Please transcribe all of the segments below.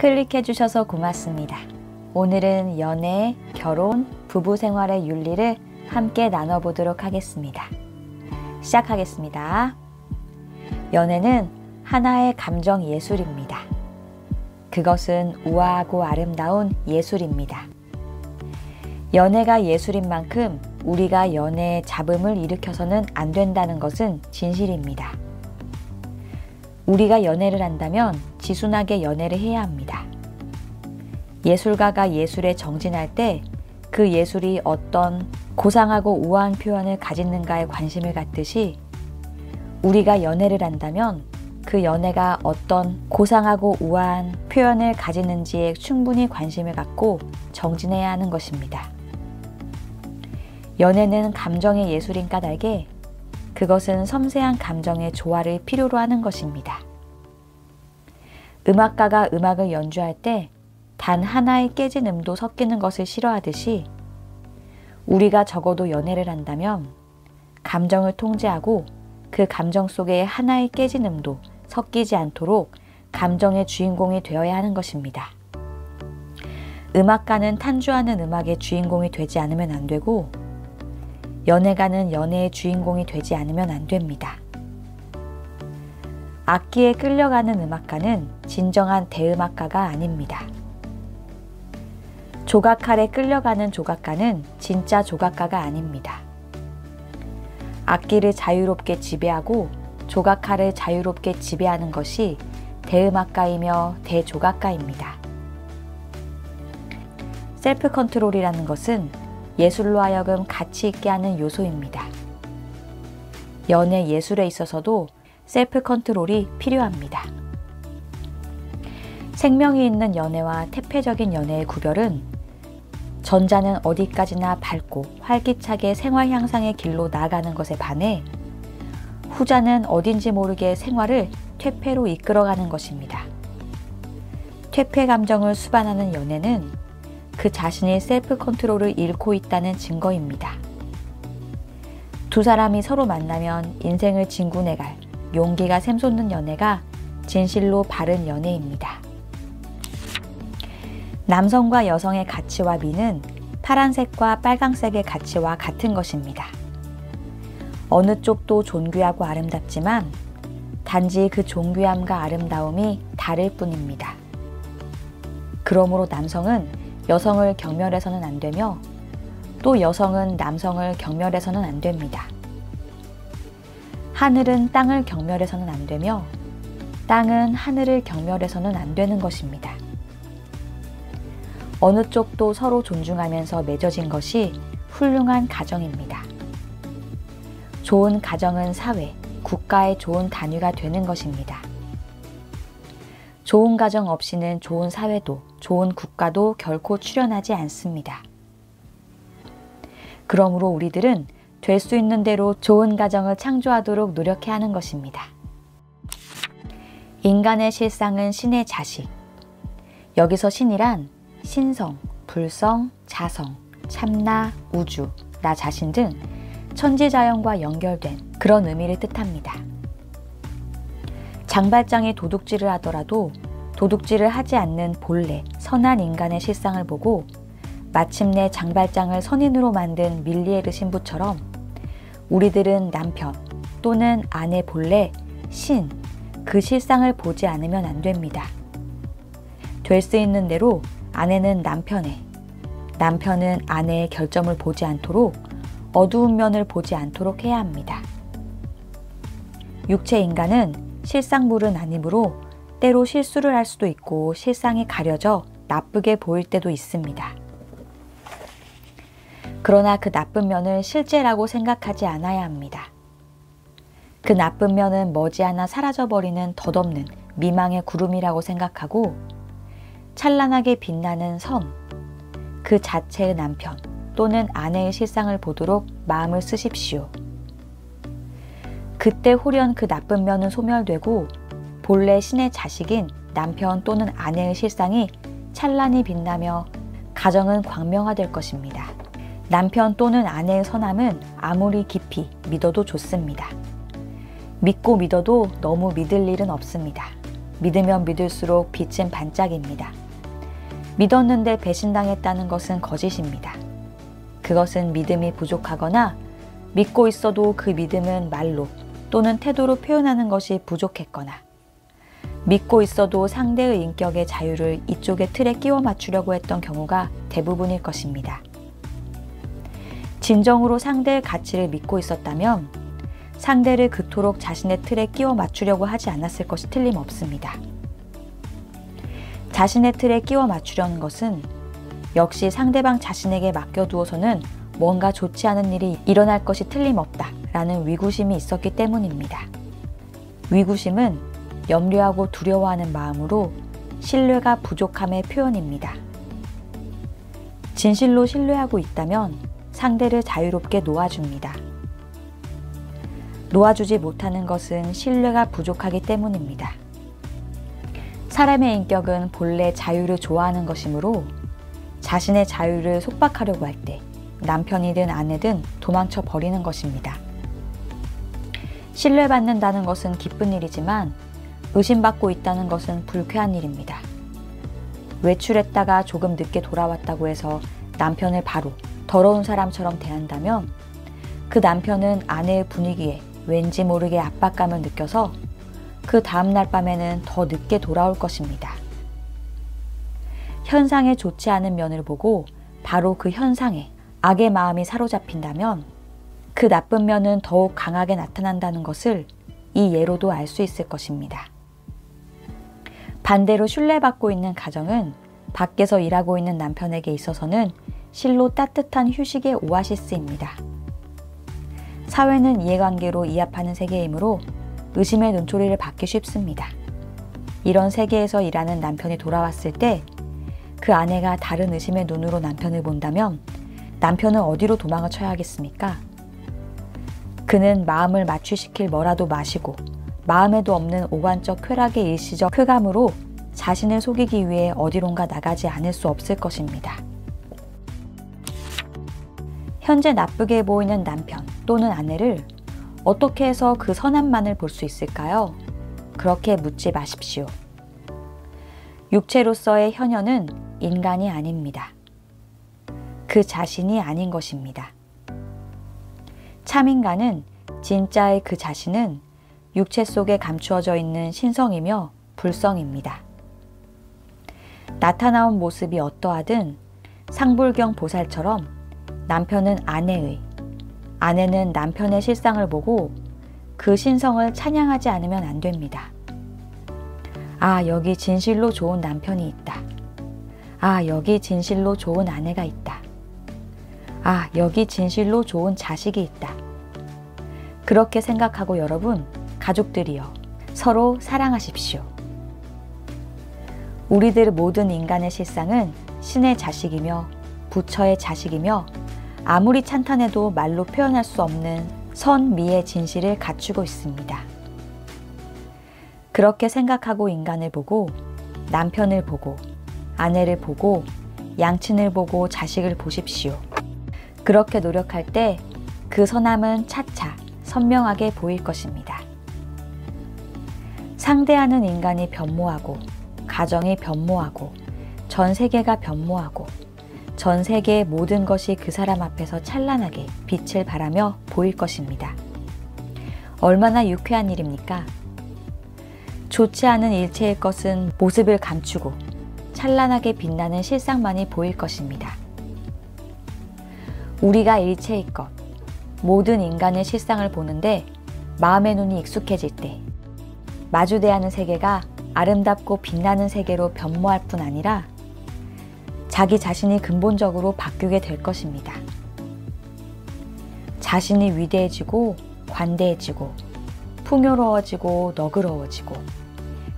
클릭해 주셔서 고맙습니다. 오늘은 연애, 결혼, 부부 생활의 윤리를 함께 나눠보도록 하겠습니다. 시작하겠습니다. 연애는 하나의 감정 예술입니다. 그것은 우아하고 아름다운 예술입니다. 연애가 예술인 만큼 우리가 연애의 잡음을 일으켜서는 안 된다는 것은 진실입니다. 우리가 연애를 한다면 지순하게 연애를 해야 합니다. 예술가가 예술에 정진할 때 그 예술이 어떤 고상하고 우아한 표현을 가지는가에 관심을 갖듯이 우리가 연애를 한다면 그 연애가 어떤 고상하고 우아한 표현을 가지는지에 충분히 관심을 갖고 정진해야 하는 것입니다. 연애는 감정의 예술인 까닭에 그것은 섬세한 감정의 조화를 필요로 하는 것입니다. 음악가가 음악을 연주할 때 단 하나의 깨진 음도 섞이는 것을 싫어하듯이 우리가 적어도 연애를 한다면 감정을 통제하고 그 감정 속에 하나의 깨진 음도 섞이지 않도록 감정의 주인공이 되어야 하는 것입니다. 음악가는 탄주하는 음악의 주인공이 되지 않으면 안 되고 연애가는 연애의 주인공이 되지 않으면 안 됩니다. 악기에 끌려가는 음악가는 진정한 대음악가가 아닙니다. 조각칼에 끌려가는 조각가는 진짜 조각가가 아닙니다. 악기를 자유롭게 지배하고 조각칼을 자유롭게 지배하는 것이 대음악가이며 대조각가입니다. 셀프 컨트롤이라는 것은 예술로 하여금 가치 있게 하는 요소입니다. 연애 예술에 있어서도 셀프 컨트롤이 필요합니다. 생명이 있는 연애와 태폐적인 연애의 구별은 전자는 어디까지나 밝고 활기차게 생활 향상의 길로 나아가는 것에 반해 후자는 어딘지 모르게 생활을 퇴폐로 이끌어가는 것입니다. 퇴폐 감정을 수반하는 연애는 그 자신의 셀프 컨트롤을 잃고 있다는 증거입니다. 두 사람이 서로 만나면 인생을 진군해갈 용기가 샘솟는 연애가 진실로 바른 연애입니다. 남성과 여성의 가치와 미는 파란색과 빨강색의 가치와 같은 것입니다. 어느 쪽도 존귀하고 아름답지만 단지 그 존귀함과 아름다움이 다를 뿐입니다. 그러므로 남성은 여성을 경멸해서는 안 되며 또 여성은 남성을 경멸해서는 안 됩니다. 하늘은 땅을 경멸해서는 안 되며 땅은 하늘을 경멸해서는 안 되는 것입니다. 어느 쪽도 서로 존중하면서 맺어진 것이 훌륭한 가정입니다. 좋은 가정은 사회, 국가의 좋은 단위가 되는 것입니다. 좋은 가정 없이는 좋은 사회도, 좋은 국가도 결코 출현하지 않습니다. 그러므로 우리들은 될 수 있는 대로 좋은 가정을 창조하도록 노력해야 하는 것입니다. 인간의 실상은 신의 자식. 여기서 신이란 신성, 불성, 자성, 참나, 우주, 나 자신 등 천지자연과 연결된 그런 의미를 뜻합니다. 장발장이 도둑질을 하더라도 도둑질을 하지 않는 본래 선한 인간의 실상을 보고 마침내 장발장을 선인으로 만든 밀리에르 신부처럼 우리들은 남편 또는 아내 본래 신, 그 실상을 보지 않으면 안 됩니다. 될 수 있는 대로 아내는 남편의, 남편은 아내의 결점을 보지 않도록 어두운 면을 보지 않도록 해야 합니다. 육체 인간은 실상물은 아니므로 때로 실수를 할 수도 있고 실상이 가려져 나쁘게 보일 때도 있습니다. 그러나 그 나쁜 면을 실제라고 생각하지 않아야 합니다. 그 나쁜 면은 머지않아 사라져버리는 덧없는 미망의 구름이라고 생각하고 찬란하게 빛나는 선, 그 자체의 남편 또는 아내의 실상을 보도록 마음을 쓰십시오. 그때 홀연 그 나쁜 면은 소멸되고 본래 신의 자식인 남편 또는 아내의 실상이 찬란히 빛나며 가정은 광명화될 것입니다. 남편 또는 아내의 선함은 아무리 깊이 믿어도 좋습니다. 믿고 믿어도 너무 믿을 일은 없습니다. 믿으면 믿을수록 빛은 반짝입니다. 믿었는데 배신당했다는 것은 거짓입니다. 그것은 믿음이 부족하거나 믿고 있어도 그 믿음은 말로 또는 태도로 표현하는 것이 부족했거나 믿고 있어도 상대의 인격의 자유를 이쪽의 틀에 끼워 맞추려고 했던 경우가 대부분일 것입니다. 진정으로 상대의 가치를 믿고 있었다면 상대를 그토록 자신의 틀에 끼워 맞추려고 하지 않았을 것이 틀림없습니다. 자신의 틀에 끼워 맞추려는 것은 역시 상대방 자신에게 맡겨두어서는 뭔가 좋지 않은 일이 일어날 것이 틀림없다라는 위구심이 있었기 때문입니다. 위구심은 염려하고 두려워하는 마음으로 신뢰가 부족함의 표현입니다. 진실로 신뢰하고 있다면 상대를 자유롭게 놓아줍니다. 놓아주지 못하는 것은 신뢰가 부족하기 때문입니다. 사람의 인격은 본래 자유를 좋아하는 것이므로 자신의 자유를 속박하려고 할 때 남편이든 아내든 도망쳐 버리는 것입니다. 신뢰받는다는 것은 기쁜 일이지만 의심받고 있다는 것은 불쾌한 일입니다. 외출했다가 조금 늦게 돌아왔다고 해서 남편을 바로 더러운 사람처럼 대한다면 그 남편은 아내의 분위기에 왠지 모르게 압박감을 느껴서 그 다음날 밤에는 더 늦게 돌아올 것입니다. 현상에 좋지 않은 면을 보고 바로 그 현상에 악의 마음이 사로잡힌다면 그 나쁜 면은 더욱 강하게 나타난다는 것을 이 예로도 알 수 있을 것입니다. 반대로 신뢰받고 있는 가정은 밖에서 일하고 있는 남편에게 있어서는 실로 따뜻한 휴식의 오아시스입니다. 사회는 이해관계로 이합하는 세계이므로 의심의 눈초리를 받기 쉽습니다. 이런 세계에서 일하는 남편이 돌아왔을 때 그 아내가 다른 의심의 눈으로 남편을 본다면 남편은 어디로 도망을 쳐야 하겠습니까? 그는 마음을 맞추시킬 뭐라도 마시고 마음에도 없는 오관적 쾌락의 일시적 쾌감으로 자신을 속이기 위해 어디론가 나가지 않을 수 없을 것입니다. 현재 나쁘게 보이는 남편 또는 아내를 어떻게 해서 그 선함만을 볼 수 있을까요? 그렇게 묻지 마십시오. 육체로서의 현현은 인간이 아닙니다. 그 자신이 아닌 것입니다. 참인간은 진짜의 그 자신은 육체 속에 감추어져 있는 신성이며 불성입니다. 나타나온 모습이 어떠하든 상불경 보살처럼 남편은 아내의, 아내는 남편의 실상을 보고 그 신성을 찬양하지 않으면 안 됩니다. 아, 여기 진실로 좋은 남편이 있다. 아, 여기 진실로 좋은 아내가 있다. 아, 여기 진실로 좋은 자식이 있다. 그렇게 생각하고 여러분, 가족들이여, 서로 사랑하십시오. 우리들 모든 인간의 실상은 신의 자식이며 부처의 자식이며 아무리 찬탄해도 말로 표현할 수 없는 선미의 진실을 갖추고 있습니다. 그렇게 생각하고 인간을 보고 남편을 보고 아내를 보고 양친을 보고 자식을 보십시오. 그렇게 노력할 때 그 선함은 차차 선명하게 보일 것입니다. 상대하는 인간이 변모하고 가정이 변모하고 전 세계가 변모하고 전 세계의 모든 것이 그 사람 앞에서 찬란하게 빛을 발하며 보일 것입니다. 얼마나 유쾌한 일입니까? 좋지 않은 일체의 것은 모습을 감추고 찬란하게 빛나는 실상만이 보일 것입니다. 우리가 일체의 것, 모든 인간의 실상을 보는데 마음의 눈이 익숙해질 때 마주대하는 세계가 아름답고 빛나는 세계로 변모할 뿐 아니라 자기 자신이 근본적으로 바뀌게 될 것입니다. 자신이 위대해지고 관대해지고 풍요로워지고 너그러워지고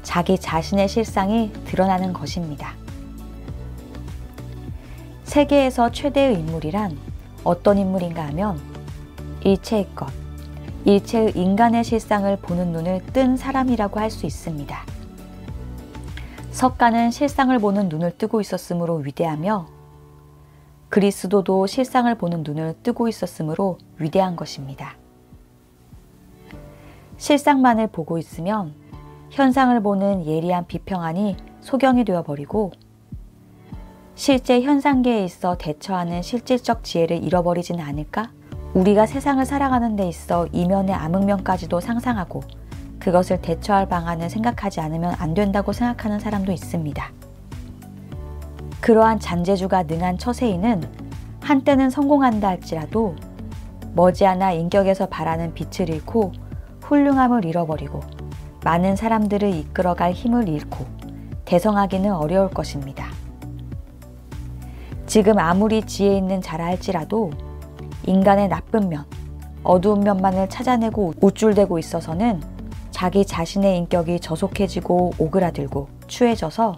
자기 자신의 실상이 드러나는 것입니다. 세계에서 최대의 인물이란 어떤 인물인가 하면 일체의 것, 일체의 인간의 실상을 보는 눈을 뜬 사람이라고 할 수 있습니다. 석가는 실상을 보는 눈을 뜨고 있었으므로 위대하며 그리스도도 실상을 보는 눈을 뜨고 있었으므로 위대한 것입니다. 실상만을 보고 있으면 현상을 보는 예리한 비평안이 소경이 되어버리고 실제 현상계에 있어 대처하는 실질적 지혜를 잃어버리지는 않을까? 우리가 세상을 살아가는 데 있어 이면의 암흑면까지도 상상하고 그것을 대처할 방안을 생각하지 않으면 안 된다고 생각하는 사람도 있습니다. 그러한 잔재주가 능한 처세인은 한때는 성공한다 할지라도 머지않아 인격에서 바라는 빛을 잃고 훌륭함을 잃어버리고 많은 사람들을 이끌어갈 힘을 잃고 대성하기는 어려울 것입니다. 지금 아무리 지혜 있는 자라 할지라도 인간의 나쁜 면, 어두운 면만을 찾아내고 우쭐대고 있어서는 자기 자신의 인격이 저속해지고 오그라들고 추해져서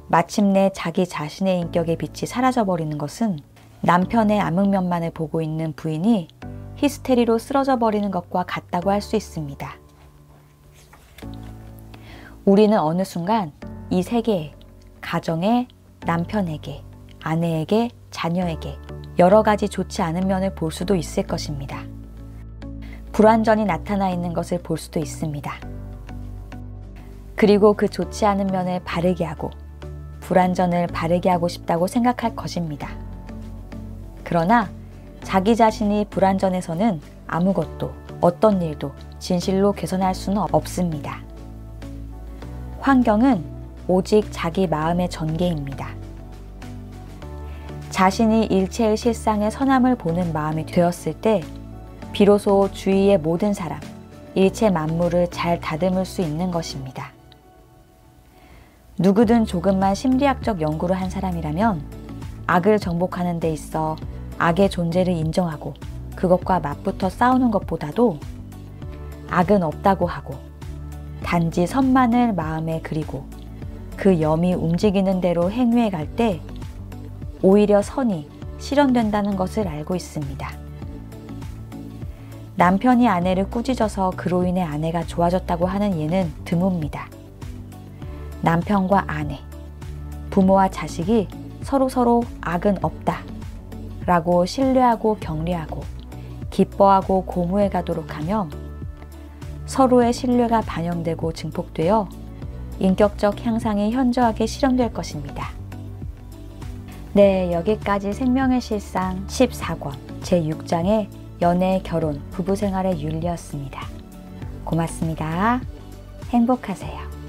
마침내 자기 자신의 인격의 빛이 사라져버리는 것은 남편의 암흑면만을 보고 있는 부인이 히스테리로 쓰러져 버리는 것과 같다고 할 수 있습니다. 우리는 어느 순간 이 세계에, 가정에, 남편에게, 아내에게, 자녀에게 여러 가지 좋지 않은 면을 볼 수도 있을 것입니다. 불완전히 나타나 있는 것을 볼 수도 있습니다. 그리고 그 좋지 않은 면을 바르게 하고 불완전을 바르게 하고 싶다고 생각할 것입니다. 그러나 자기 자신이 불완전해서는 아무것도, 어떤 일도 진실로 개선할 수는 없습니다. 환경은 오직 자기 마음의 전개입니다. 자신이 일체의 실상의 선함을 보는 마음이 되었을 때 비로소 주위의 모든 사람, 일체 만물을 잘 다듬을 수 있는 것입니다. 누구든 조금만 심리학적 연구를 한 사람이라면 악을 정복하는 데 있어 악의 존재를 인정하고 그것과 맞붙어 싸우는 것보다도 악은 없다고 하고 단지 선만을 마음에 그리고 그 염이 움직이는 대로 행위해 갈 때 오히려 선이 실현된다는 것을 알고 있습니다. 남편이 아내를 꾸짖어서 그로 인해 아내가 좋아졌다고 하는 예는 드뭅니다. 남편과 아내, 부모와 자식이 서로 악은 없다 라고 신뢰하고 격려하고 기뻐하고 고무해 가도록 하면 서로의 신뢰가 반영되고 증폭되어 인격적 향상이 현저하게 실현될 것입니다. 네, 여기까지 생명의 실상 14권 제6장의 연애, 결혼, 부부생활의 윤리였습니다. 고맙습니다. 행복하세요.